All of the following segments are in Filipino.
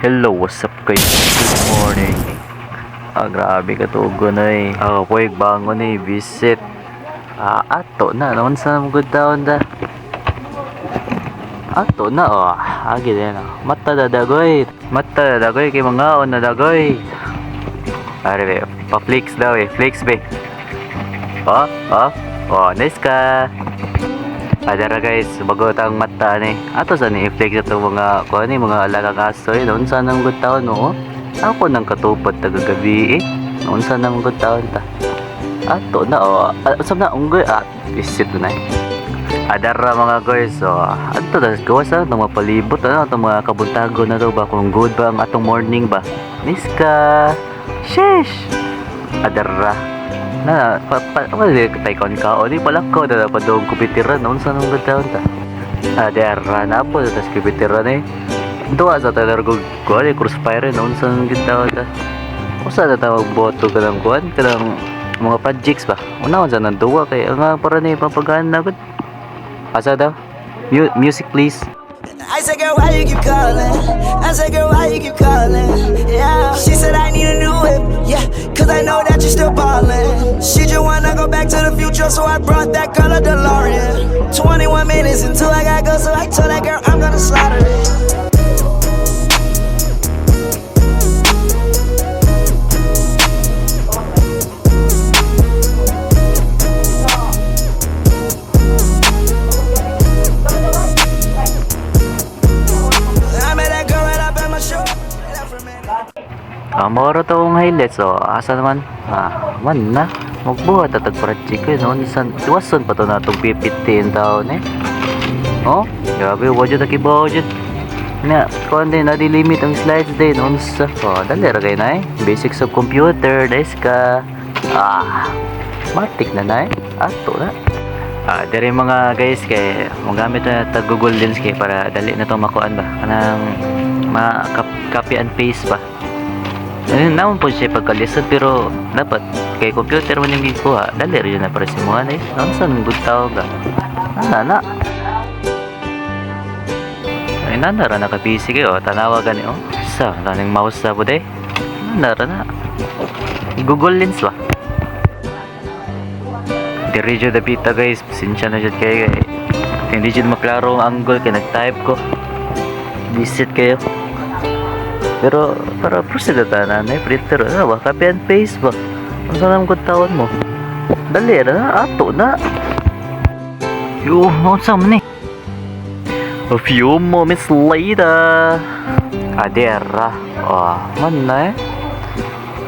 Hello, what's up guys? Good morning. Grabe ka tugon ay. Ako po bangon eh, visit. Ato na, naman sa good down da. Ato na agi din Mata dadagoy. Mata dadagoy kay mga on na dagoy. Are pa-flex daw eh, flex be. Nice ka. Adara guys, bago tang mata ni. Ato sa ni i-flex ito mga kuha ni mga alagang aso eh. Noon sa nang good taon no? Ako nang katupad tagagabi eh. Noon sa nang good taon ta. Ato na sab na unggoy visit na eh. Adara mga guys, ato na gawas itong mapalibot itong mga kabuntago na daw ba kung good ba ang atong morning ba. Niska. Sheesh. Adara. Tay kon ka di pala ko na padong kupitiran noon sa nung gataon ta. Adara na po tas kupitiran eh. Duwa sa talargo ko crossfire noon sa nung gataon ta. Usa na tawag boto ka lang kuan kanang mga projects ba. Una sa nang duwa kay nga para ni papagaan na gud. Asa daw? Music please. I said, girl, why you keep calling? I said, girl, why you keep calling? Yeah. She said, I need a new whip. Yeah, cause I know that you're still ballin'. She just wanna go back to the future, so I brought that color DeLorean. 21 minutes until I gotta go, so I told that girl I'm gonna slaughter it. Moro to ang highlights asa naman man na magbuhat at project ko noon iwason pa to na itong pipitin taon eh grabe budget na kibudget na kung din nadilimit ang slides din noon sa dali ragay na basics of computer des ka matik na ato na dari mga guys kay magamit na Google Lens kay para dali na to makuan ba kanang copy and paste ba. Naman po siya pagkalisod pero dapat kay computer mo nang gikuha dali rin na para simuhan naman saan good tao ka nandara na ka-busy kayo tanawa gani sa kaning mouse na po nandara na Google Lens ba diri dyan dapita guys pasensya na dyan kayo hindi dyan maklaro ang angle kaya nag-type ko visit kayo pero para proceed na printer ba copy and paste ba ang sanang good taon mo dali na ato na ni a few moments later adera man na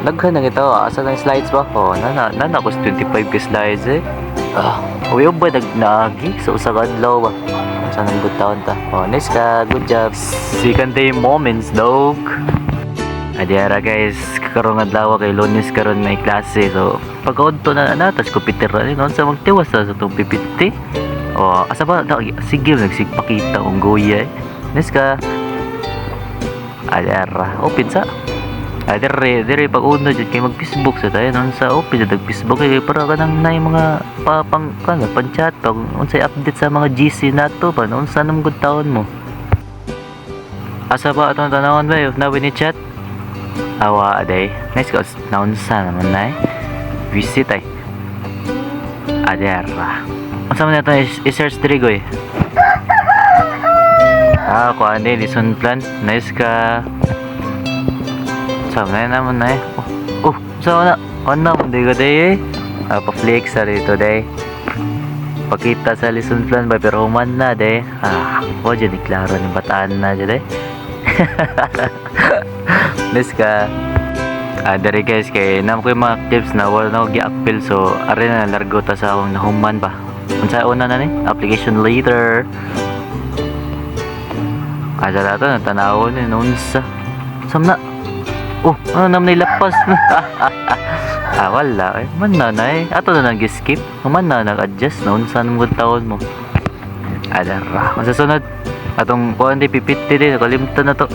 naghan na kita asa na slides ba nana ko 25 ka slides uyo ba nagnaagi sa usang adlaw ba sanang good taon ta nice ka good job second day moments dog adiyara guys karon adlaw kay Lunes karon may klase so pagkaudto na tas computer noon sa magtiwas sa itong pipiti asa ba sige nagsigpakita kung goya nice ka adiyara open sa dire pag uno dyan kay mag Facebook sa tayo noon sa open dyan Facebook kay para ka nang na mga pan-chat pag unsay update sa mga GC nato pa noon sa nang good taon mo asa ba atong tanawon ba nawin ni chat awa aday nice ka noon sa naman na visit adera asa man nato i-search dirigoy ko ande lesson plan nice ka sama na naman na sama na hindi ko day pa-flex sa rito day pakita sa lesson plan ba pero human na day dyan iklaro ni bataan na dyan nice ka dari guys kay nam ko yung mga tips na wala na ko gi-appeal so ari na largo ta sa akong nahuman ba unsa una na application later na to natanaw ni unsa samna ano naman nilapas wala man na ato na nag-skip man na nag-adjust noon sa nung taon mo adara sa sunod atong kuhan di pipiti din kalimutan na to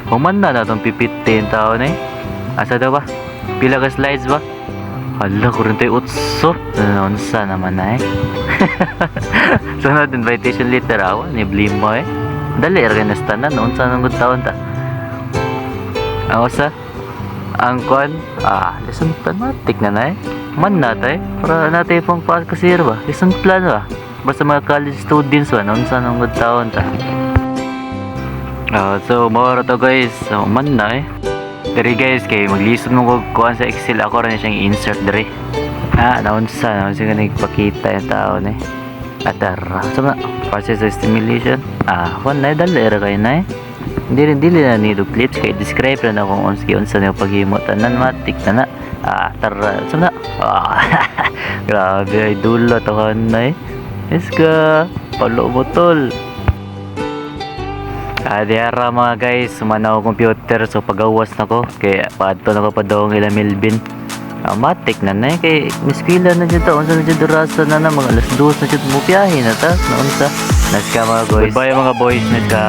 human na itong pipiti yung taon asa daw ba pila ka slides ba hala kurente utso nonsa naman sunod invitation letter ni blimo dali ra na tanan noon sa nung taon ta Ang usa ang kwan lesson plan matik na man natay para natay pang kasir ba lesson plan ba basta mga college students ba noon sa nung taon ta. So more to guys, so man na diri guys kay maglisten mo kog kuan sa Excel ako ra ni siyang insert diri. Naunsa nga nagpakita yung taon atara sama process stimulation kung na dali ra kay na dili na ni clips kay describe na kung unsa na paghimo tanan matik na tara sama grabe ay dulo to kanay iska palo botol diara mga guys sumanaw computer so pagawas na ko kay paadto na ko pa daw ila Melvin matik na kay miskila na dyan ta unsa na dyan durasa na mga alas 2 na dyan mo piyahin na ta naunsa naska mga boys goodbye mga boys naska